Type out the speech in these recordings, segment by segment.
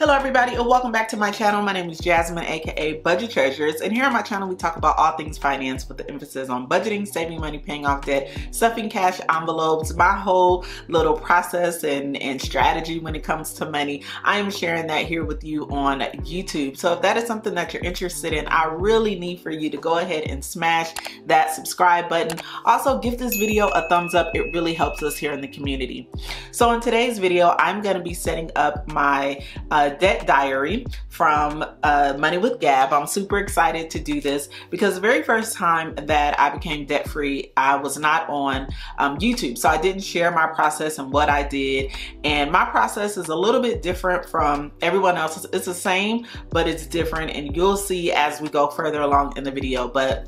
Hello everybody and welcome back to my channel. My name is Jasmine, aka Budget Treasures, and here on my channel we talk about all things finance with the emphasis on budgeting, saving money, paying off debt, stuffing cash envelopes, my whole little process and strategy when it comes to money. I am sharing that here with you on YouTube. So if that is something that you're interested in, I really need for you to go ahead and smash that subscribe button. Also give this video a thumbs up. It really helps us here in the community. So in today's video, I'm going to be setting up my debt diary from Money with Gab. I'm super excited to do this because the very first time that I became debt free, I was not on YouTube. So I didn't share my process and what I did. And my process is a little bit different from everyone else's. It's the same, but it's different. And you'll see as we go further along in the video. But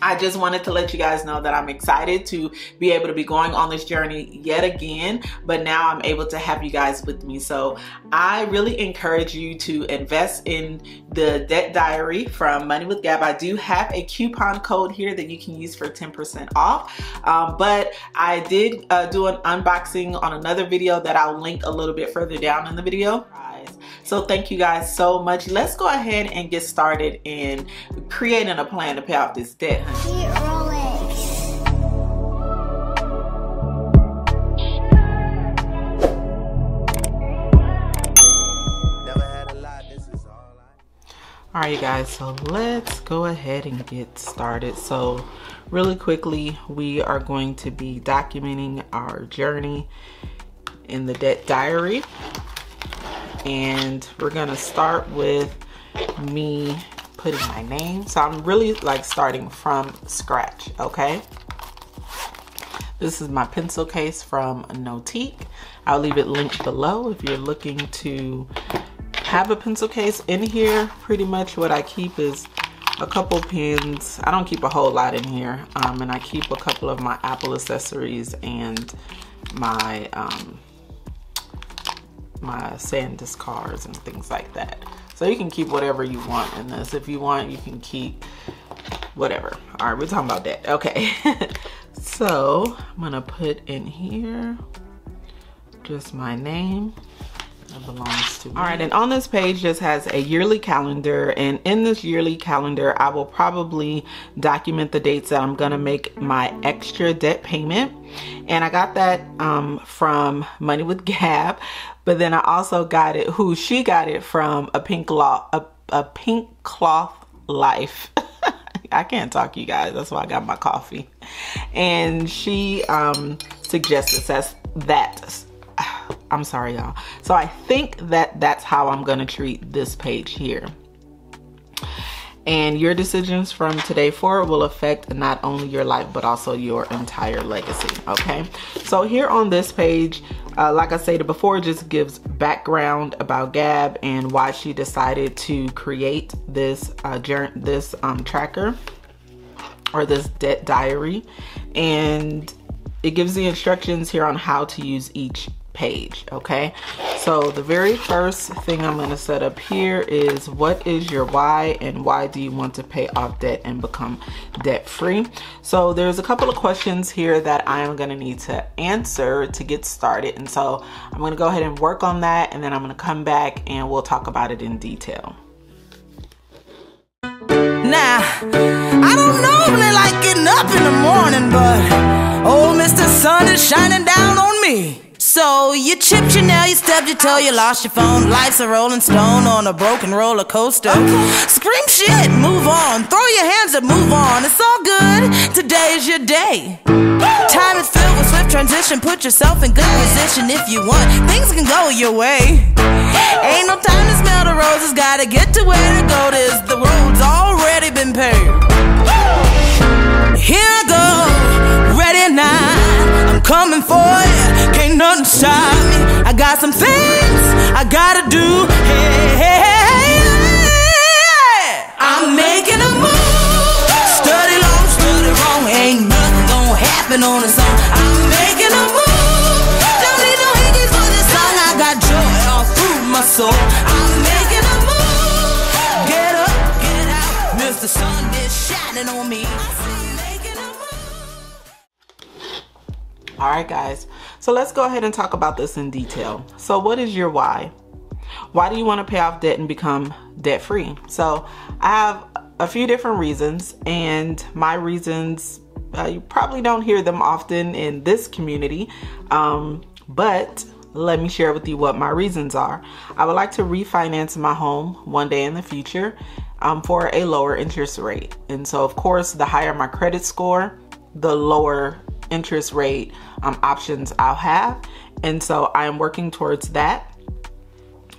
I just wanted to let you guys know that I'm excited to be able to be going on this journey yet again, but now I'm able to have you guys with me. So I really encourage you to invest in the debt diary from Money with Gab. I do have a coupon code here that you can use for 10% off, but I did do an unboxing on another video that I'll link a little bit further down in the video. So thank you guys so much. Let's go ahead and get started in creating a plan to pay off this debt. All right, you guys, so let's go ahead and get started. So really quickly, we are going to be documenting our journey in the debt diary. And we're gonna start with me putting my name. So I'm really like starting from scratch, okay? This is my pencil case from Notique. I'll leave it linked below if you're looking to have a pencil case. In here, pretty much what I keep is a couple pens. I don't keep a whole lot in here. And I keep a couple of my Apple accessories and my SanDisk cards and things like that. So you can keep whatever you want in this. If you want, you can keep whatever. All right, we're talking about that. Okay. So I'm gonna put in here just my name. That belongs to me. All right, and on this page just has a yearly calendar, and in this yearly calendar I will probably document the dates that I'm gonna make my extra debt payment. And I got that from Money with Gab, but then I also got it, she got it from a Pink Cloth Life. I can't talk, you guys, that's why I got my coffee. And she suggested that. I'm sorry, y'all. So I think that that's how I'm gonna treat this page here. And your decisions from today forward will affect not only your life, but also your entire legacy, okay? So here on this page, like I stated before, it just gives background about Gab and why she decided to create this tracker or this debt diary. And it gives the instructions here on how to use each page, okay? So the very first thing I'm going to set up here is, what is your why and why do you want to pay off debt and become debt free? So there's a couple of questions here that I am going to need to answer to get started, and so I'm going to go ahead and work on that, and then I'm going to come back and we'll talk about it in detail. Now, I don't normally like getting up in the morning, but old Mr. Sun is shining down on me. So you chipped your nail, you stubbed your toe, you lost your phone. Life's a rolling stone on a broken roller coaster. Scream shit, move on, throw your hands up, move on. It's all good, today is your day. Time is filled with swift transition. Put yourself in good position if you want. Things can go your way. Ain't no time to smell the roses, gotta get to where to go. The road's already been paved. Here I go, ready now, I'm coming for you, can't nothing stop me. I got some things I gotta do. Hey, hey, hey, hey. I'm making a move. Study long, study wrong, ain't nothing gonna happen on its own. I'm making a move. Don't need no hickeys for this song. I got joy all through my soul. I'm making a move. Get up, get out, Mr. Sun is shining on me. All right, guys, so let's go ahead and talk about this in detail. So what is your why? why do you want to pay off debt and become debt free? So I have a few different reasons, and my reasons, you probably don't hear them often in this community, but let me share with you what my reasons are. I would like to refinance my home one day in the future for a lower interest rate. And so of course, the higher my credit score, the lower interest rate options I'll have. And so I am working towards that.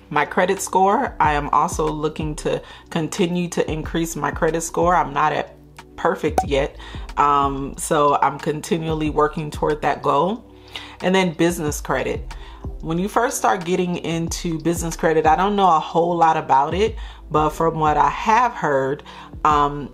My credit score, I am also looking to continue to increase my credit score. I'm not at perfect yet. So I'm continually working toward that goal. And then business credit. When you first start getting into business credit, I don't know a whole lot about it, but from what I have heard, when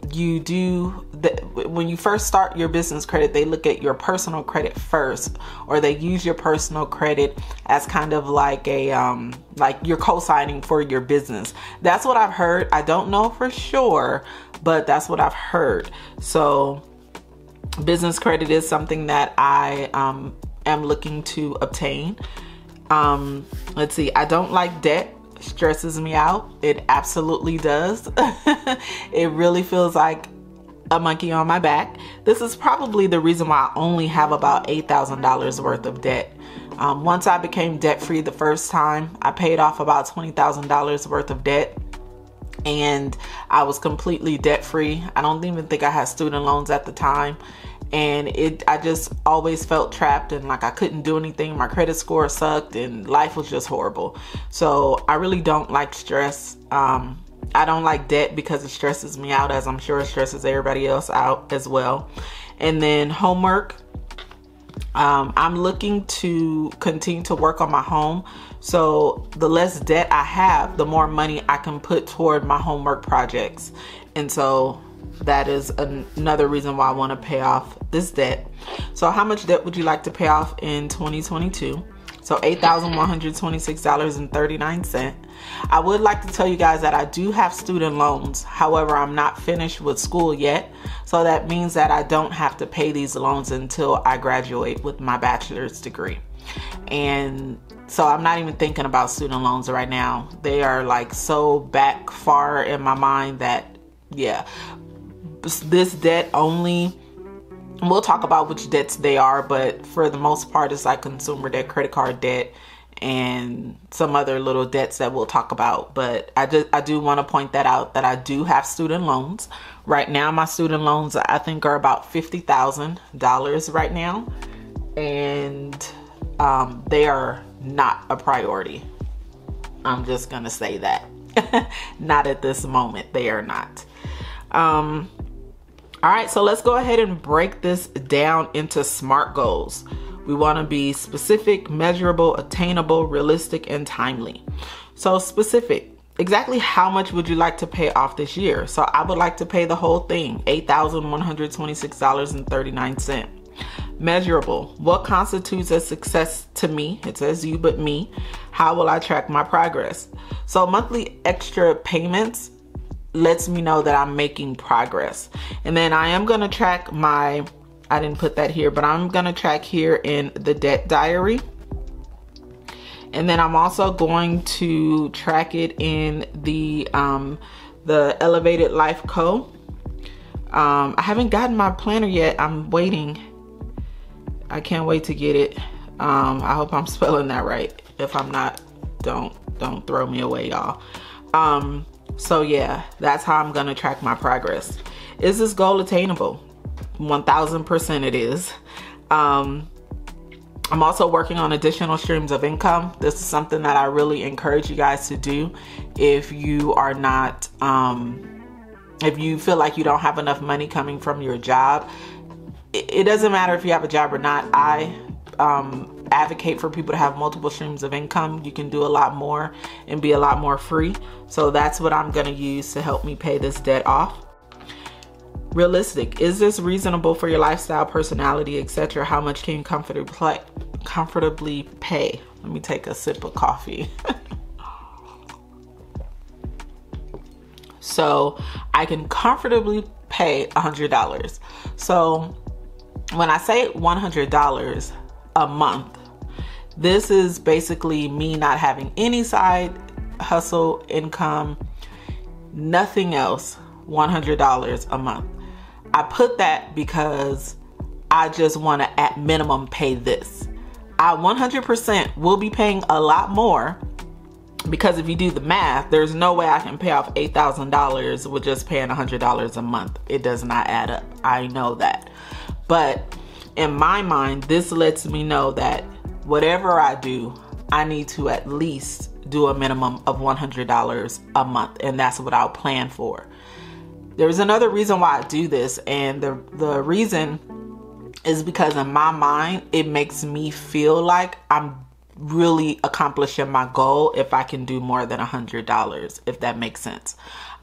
you first start your business credit, they look at your personal credit first, or they use your personal credit as kind of like a like you're co-signing for your business. That's what I've heard. I don't know for sure, but that's what I've heard. So business credit is something that I am looking to obtain. Let's see, I don't like debt. Stresses me out. It absolutely does. It really feels like a monkey on my back. This is probably the reason why I only have about $8,000 worth of debt. Once I became debt free the first time, I paid off about $20,000 worth of debt, and I was completely debt free. I don't even think I had student loans at the time. And I just always felt trapped and like I couldn't do anything. My credit score sucked and life was just horrible. So I really don't like stress. I don't like debt because it stresses me out, as I'm sure it stresses everybody else out as well. And then homework. I'm looking to continue to work on my home. So the less debt I have, the more money I can put toward my homework projects. And so that is another reason why I want to pay off this debt. So how much debt would you like to pay off in 2022? So $8,126.39. I would like to tell you guys that I do have student loans. However, I'm not finished with school yet. So that means that I don't have to pay these loans until I graduate with my bachelor's degree. And so I'm not even thinking about student loans right now. They are like so back far in my mind that, yeah, this debt only, we'll talk about which debts they are, but for the most part, it's like consumer debt, credit card debt, and some other little debts that we'll talk about. But I do want to point that out, that I do have student loans. Right now, my student loans, I think, are about $50,000 right now. And they are not a priority. I'm just going to say that. Not at this moment. They are not. All right, so let's go ahead and break this down into SMART goals. We want to be specific, measurable, attainable, realistic, and timely. So specific, exactly how much would you like to pay off this year? So I would like to pay the whole thing, $8,126.39. Measurable, what constitutes a success to me? It says you, but me. How will I track my progress? So monthly extra payments lets me know that I'm making progress. And then I am going to track I didn't put that here, but I'm going to track here in the debt diary. And then I'm also going to track it in the Elevated Life Co. I haven't gotten my planner yet. I'm waiting. I can't wait to get it. I hope I'm spelling that right. If I'm not, don't throw me away, y'all. So yeah, that's how I'm gonna track my progress. Is this goal attainable? 1000% it is. I'm also working on additional streams of income. This is something that I really encourage you guys to do. If you are not, if you feel like you don't have enough money coming from your job, it doesn't matter if you have a job or not. I advocate for people to have multiple streams of income. You can do a lot more and be a lot more free. So that's what I'm going to use to help me pay this debt off. Realistic. Is this reasonable for your lifestyle, personality, etc.? How much can you comfortably pay? Let me take a sip of coffee. So I can comfortably pay $100. So when I say $100 a month, this is basically me not having any side hustle income, nothing else, $100 a month. I put that because I just want to at minimum pay this. I 100% will be paying a lot more, because if you do the math, there's no way I can pay off $8,000 with just paying $100 a month. It does not add up. I know that. But in my mind, this lets me know that whatever I do, I need to at least do a minimum of $100 a month. And that's what I'll plan for. There's another reason why I do this. And the reason is because in my mind, it makes me feel like I'm really accomplishing my goal if I can do more than $100, if that makes sense.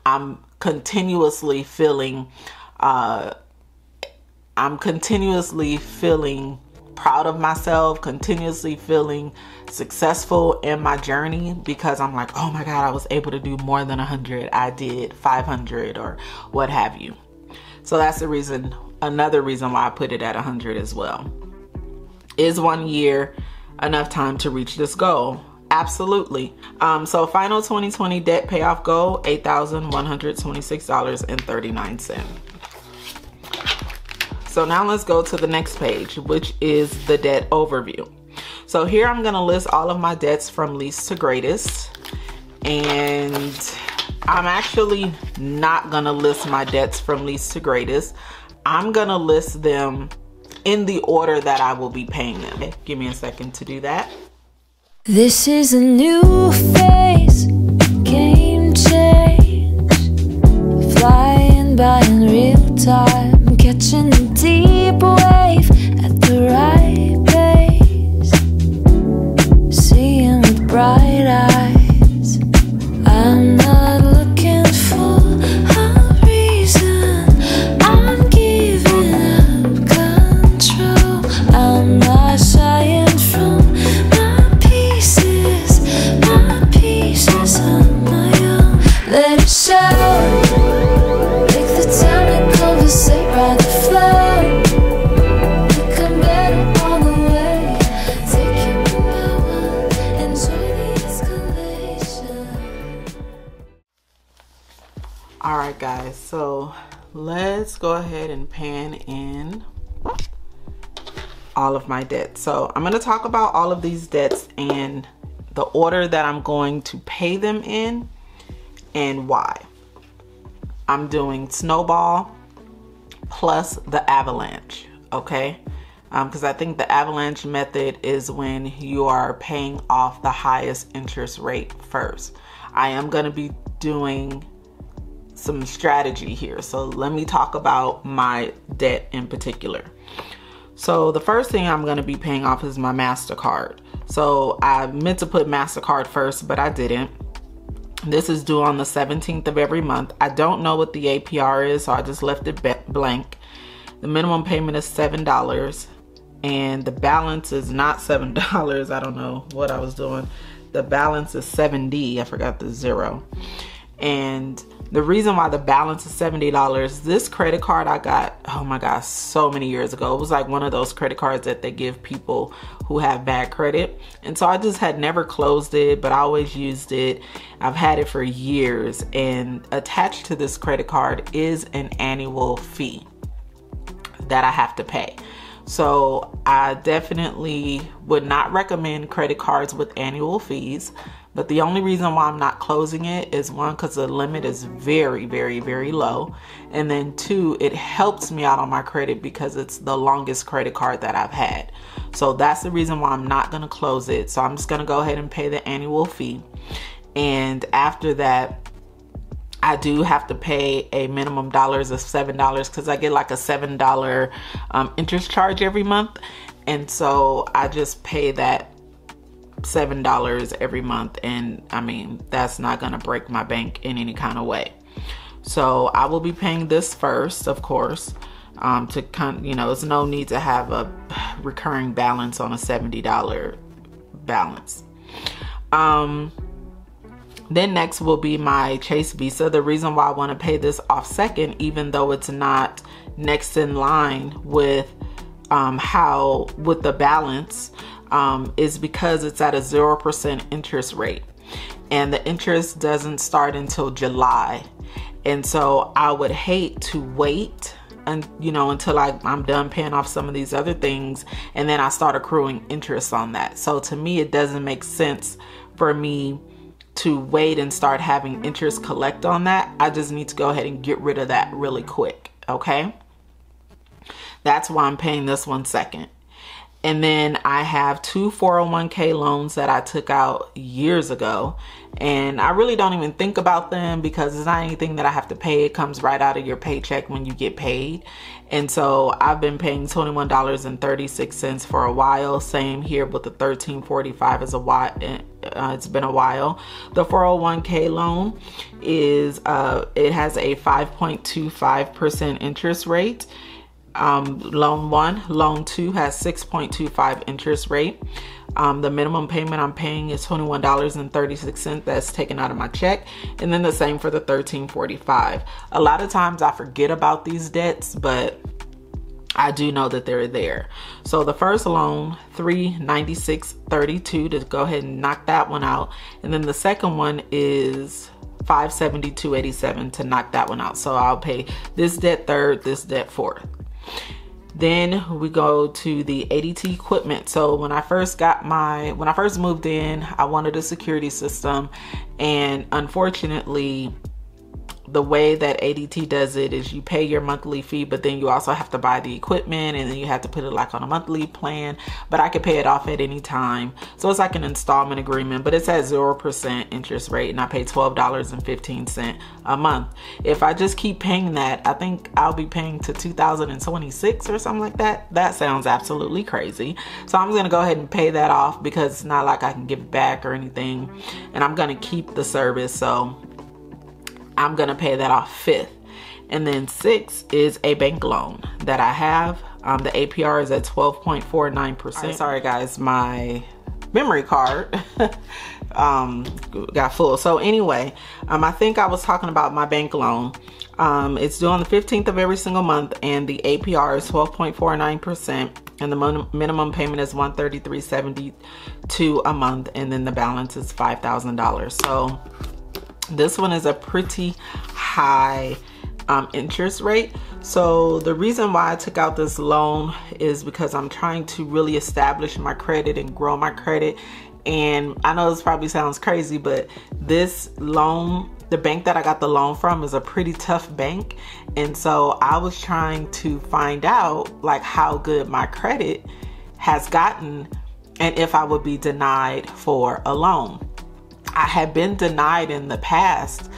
I'm continuously feeling proud of myself, continuously feeling successful in my journey, because I'm like, oh my God, I was able to do more than 100. I did 500 or what have you. So that's the reason, another reason why I put it at 100 as well. Is 1 year enough time to reach this goal? Absolutely. So final 2020 debt payoff goal, $8,126.39. So now let's go to the next page, which is the debt overview. So here I'm going to list all of my debts from least to greatest. And I'm actually not going to list my debts from least to greatest. I'm going to list them in the order that I will be paying them. Okay, give me a second to do that. This is a new phase, game change, flying by in real time, catching a deep wave at the right pace, seeing with bright eyes. I'm not looking for a reason, I'm giving up control. I'm not shying from my pieces on my own. Let it show, take the time to conversate by the flow. Become better on the way, take it one by one, enjoy the escalation. All right, guys, so let's go ahead and pan in all of my debts. So I'm going to talk about all of these debts and the order that I'm going to pay them in and why. I'm doing snowball plus the avalanche, okay? Because I think the avalanche method is when you are paying off the highest interest rate first. I am going to be doing some strategy here. So let me talk about my debt in particular. So the first thing I'm going to be paying off is my MasterCard. So I meant to put MasterCard first, but I didn't. This is due on the 17th of every month. I don't know what the APR is, so I just left it blank. The minimum payment is $7 and the balance is not $7. I don't know what I was doing. The balance is $70. I forgot the zero. And the reason why the balance is $70, this credit card I got, oh my gosh, so many years ago. It was like one of those credit cards that they give people who have bad credit. And so I just had never closed it, but I always used it. I've had it for years, and attached to this credit card is an annual fee that I have to pay. So I definitely would not recommend credit cards with annual fees. But the only reason why I'm not closing it is, one, because the limit is very, very, very low. And then two, it helps me out on my credit because it's the longest credit card that I've had. So that's the reason why I'm not going to close it. So I'm just going to go ahead and pay the annual fee. And after that, I do have to pay a minimum dollars of $7 because I get like a $7 interest charge every month. And so I just pay that $7 every month, and I mean, that's not gonna break my bank in any kind of way. So I will be paying this first, of course, to kind of, you know, there's no need to have a recurring balance on a $70 balance. Then next will be my Chase Visa. The reason why I want to pay this off second, even though it's not next in line with with the balance, is because it's at a 0% interest rate. and the interest doesn't start until July. And so I would hate to wait until I'm done paying off some of these other things, and then I start accruing interest on that. So to me, it doesn't make sense for me to wait and start having interest collect on that. I just need to go ahead and get rid of that really quick, okay? That's why I'm paying this one second. And then I have 2 401k loans that I took out years ago, and I really don't even think about them because it's not anything that I have to pay. It comes right out of your paycheck when you get paid. And so I've been paying $21.36 for a while. Same here with the $13.45 is a while. It's been a while. The 401k loan is it has a 5.25% interest rate. Loan 1, loan 2 has 6.25 interest rate. The minimum payment I'm paying is $21.36. That's taken out of my check. And then the same for the $13.45. A lot of times I forget about these debts, but I do know that they're there. So the first loan, $396.32, to go ahead and knock that one out. And then the second one is $572.87 to knock that one out. So I'll pay this debt third, this debt fourth. Then we go to the ADT equipment. So when I first moved in, I wanted a security system, and unfortunately, the way that ADT does it is you pay your monthly fee, but then you also have to buy the equipment, and then you have to put it like on a monthly plan, but I could pay it off at any time. So it's like an installment agreement, but it's at 0% interest rate, and I pay $12.15 a month. If I just keep paying that, I think I'll be paying to 2026 or something like that. That sounds absolutely crazy. So I'm gonna go ahead and pay that off because it's not like I can give it back or anything, and I'm gonna keep the service. So I'm gonna pay that off fifth. And then 6 is a bank loan that I have. The APR is at 12.49%. Sorry guys, my memory card got full. So anyway, I think I was talking about my bank loan. It's due on the 15th of every single month, and the APR is 12.49%, and the minimum payment is $133.72 a month, and then the balance is $5,000. So this one is a pretty high interest rate. So the reason why I took out this loan is because I'm trying to really establish my credit and grow my credit. And I know this probably sounds crazy, but this loan, the bank that I got the loan from, is a pretty tough bank. And so I was trying to find out like how good my credit has gotten and if I would be denied for a loan. I had been denied in the past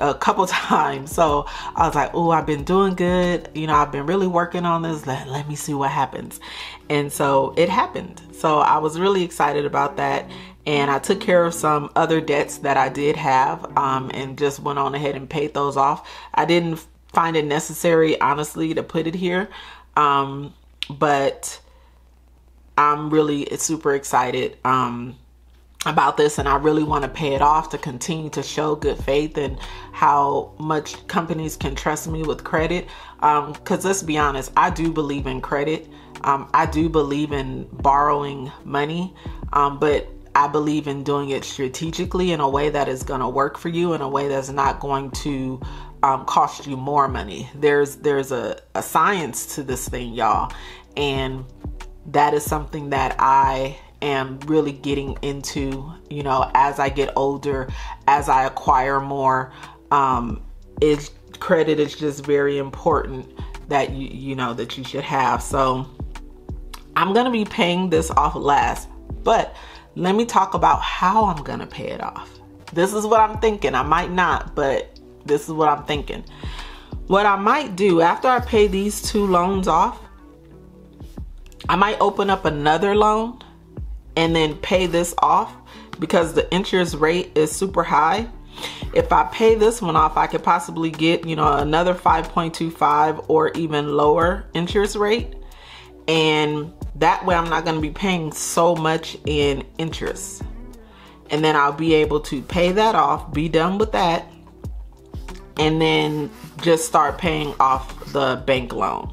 a couple times. So I was like, oh, I've been doing good. I've been really working on this. Let me see what happens. And so it happened. So I was really excited about that. And I took care of some other debts that I did have and just went on ahead and paid those off. I didn't find it necessary, honestly, to put it here. But I'm really super excited about this, and I really want to pay it off to continue to show good faith and how much companies can trust me with credit. Because let's be honest, I do believe in credit. I do believe in borrowing money, but I believe in doing it strategically in a way that is going to work for you, in a way that's not going to cost you more money. There's a science to this thing, y'all, and that is something that I am really getting into, as I get older, as I acquire more. Credit is just very important that that you should have. So I'm gonna be paying this off last, but let me talk about how I'm gonna pay it off. This is what I'm thinking. I might not, but this is what I'm thinking. What I might do after I pay these 2 loans off, I might open up another loan and then pay this off because the interest rate is super high. If I pay this one off, I could possibly get, another 5.25 or even lower interest rate. And that way I'm not going to be paying so much in interest. And then I'll be able to pay that off, be done with that, and then just start paying off the bank loan.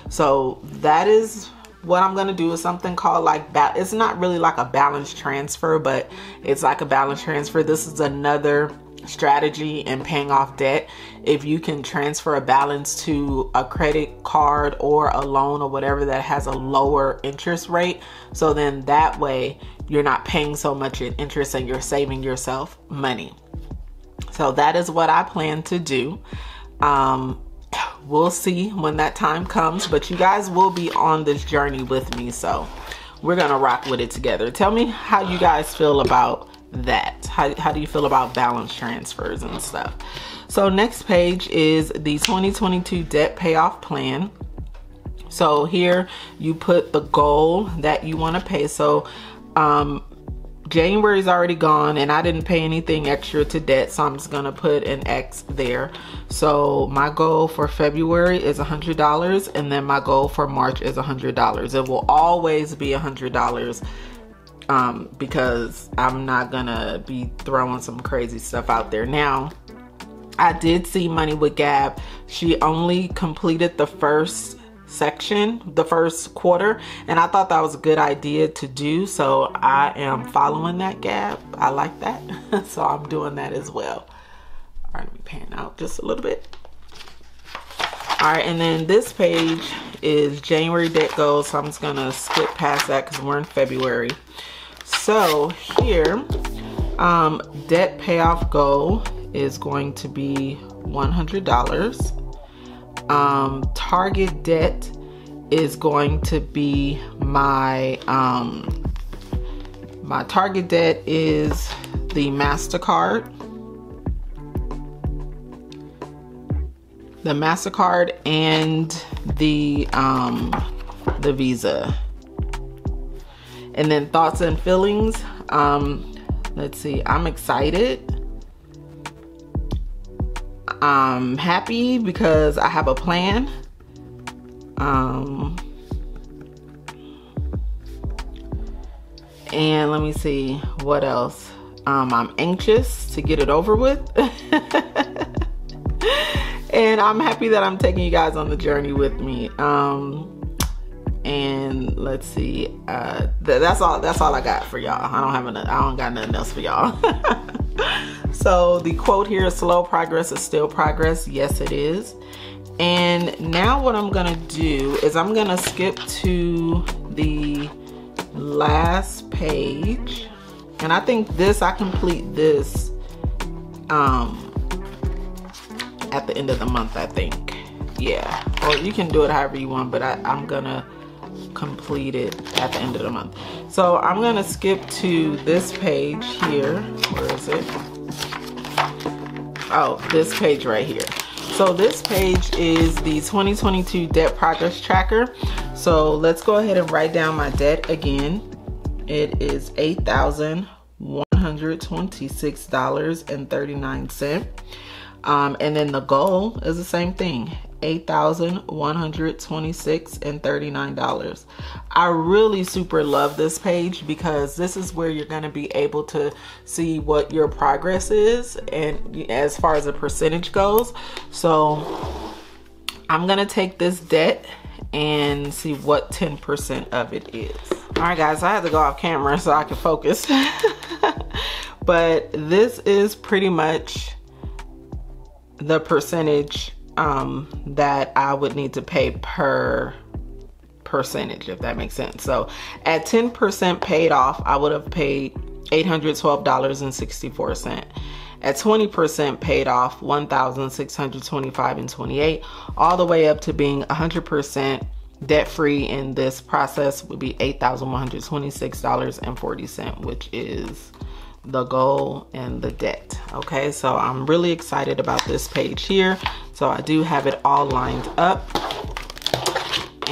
So that is what I'm gonna do is something called like, it's not really like a balance transfer, but it's like a balance transfer. This is another strategy in paying off debt. If you can transfer a balance to a credit card or a loan or whatever that has a lower interest rate, so then that way you're not paying so much in interest and you're saving yourself money. So that is what I plan to do. We'll see when that time comes, but you guys will be on this journey with me, so we're gonna rock with it together. Tell me how you guys feel about that. How do you feel about balance transfers and stuff? So next page is the 2022 debt payoff plan. So here you put the goal that you want to pay. So January is already gone and I didn't pay anything extra to debt, so I'm just gonna put an X there. So my goal for February is $100, and then my goal for March is $100. It will always be $100 because I'm not gonna be throwing some crazy stuff out there. Now, I did see Money with Gab. She only completed the first section, the first quarter, and I thought that was a good idea to do, so I am following that, Gab. I like that. So I'm doing that as well. All right, let me pan out just a little bit. All right, and then this page is January debt goals, so I'm just gonna skip past that because we're in February. So here, debt payoff goal is going to be $100. Target debt is going to be my target debt is the MasterCard. The MasterCard and the Visa. And then thoughts and feelings. Let's see, I'm excited. I'm happy because I have a plan. And let me see what else. I'm anxious to get it over with. And I'm happy that I'm taking you guys on the journey with me. And let's see, that's all I got for y'all. I don't got nothing else for y'all. So the quote here is, slow progress is still progress. Yes, it is. And now what I'm gonna do is I'm gonna skip to the last page. And I think I complete this at the end of the month, I think. Yeah, or you can do it however you want, but I'm gonna complete it at the end of the month. So I'm gonna skip to this page here. Where is it? Oh, this page right here. So this page is the 2022 debt progress tracker. So let's go ahead and write down my debt again. It is $8,126.39. And then the goal is the same thing, $8,126.39. I really super love this page because this is where you're going to be able to see what your progress is and as far as the percentage goes. So I'm going to take this debt and see what 10% of it is. All right, guys, I had to go off camera so I can focus. But this is pretty much the percentage that I would need to pay per percentage, if that makes sense. So at 10% paid off, I would have paid $812.64. At 20% paid off, $1,625.28, all the way up to being 100% debt-free in this process would be $8,126.40, which is the goal and the debt. Okay, so I'm really excited about this page here. So I do have it all lined up.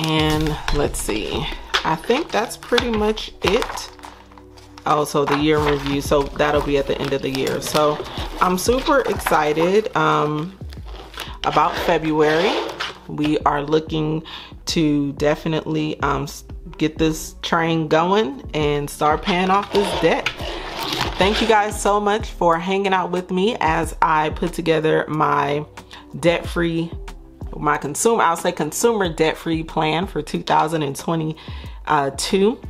And let's see, I think that's pretty much it. Oh, so the year in review, so that'll be at the end of the year. So I'm super excited about February. We are looking to definitely get this train going and start paying off this debt. Thank you guys so much for hanging out with me as I put together my debt-free my consumer debt-free plan for 2022.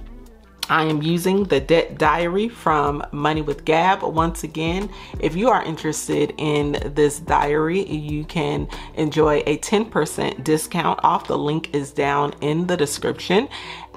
I am using the debt diary from Money with Gab. Once again, if you are interested in this diary, you can enjoy a 10% discount off. The link is down in the description.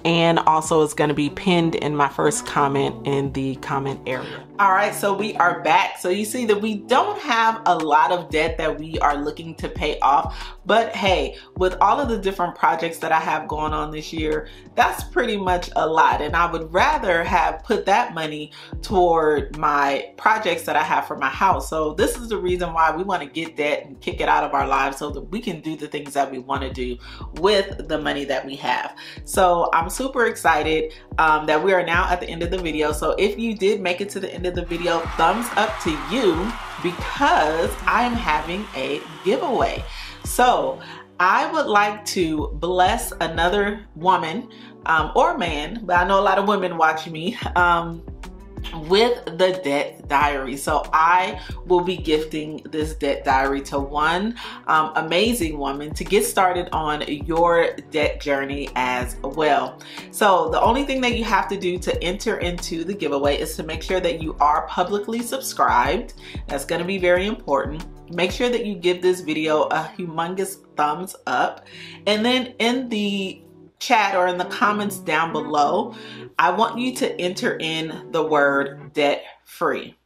And also it's going to be pinned in my first comment in the comment area. All right, so we are back. So you see that we don't have a lot of debt that we are looking to pay off, but hey, with all of the different projects that I have going on this year, that's pretty much a lot. And I would rather have put that money toward my projects that I have for my house. So this is the reason why we want to get debt and kick it out of our lives so that we can do the things that we want to do with the money that we have. So I'm super excited that we are now at the end of the video. So if you did make it to the end of the video, thumbs up to you, because I am having a giveaway. So I would like to bless another woman or man, but I know a lot of women watch me, with the debt diary. So I will be gifting this debt diary to one amazing woman to get started on your debt journey as well. So the only thing that you have to do to enter into the giveaway is to make sure that you are publicly subscribed. That's going to be very important. Make sure that you give this video a humongous thumbs up, and then in the chat or in the comments down below, I want you to enter in the word debt free.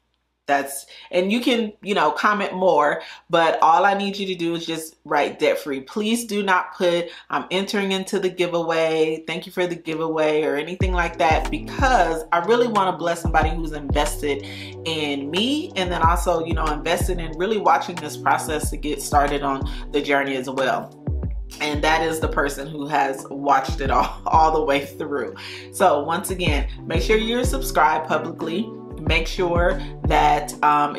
And you can, comment more, but all I need you to do is just write debt free. Please do not put I'm entering into the giveaway, thank you for the giveaway, or anything like that, because I really want to bless somebody who's invested in me, and then also, invested in really watching this process to get started on the journey as well. And that is the person who has watched it all the way through. So once again, make sure you're subscribed publicly. Make sure that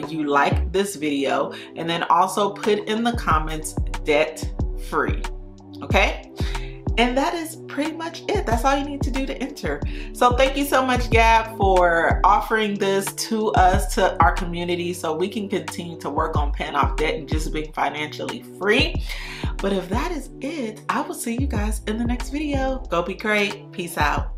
you like this video, and then also put in the comments debt free. Okay? And that is pretty much it. That's all you need to do to enter. So thank you so much, Gab, for offering this to us, to our community, so we can continue to work on paying off debt and just being financially free. But if that is it, I will see you guys in the next video. Go be great. Peace out.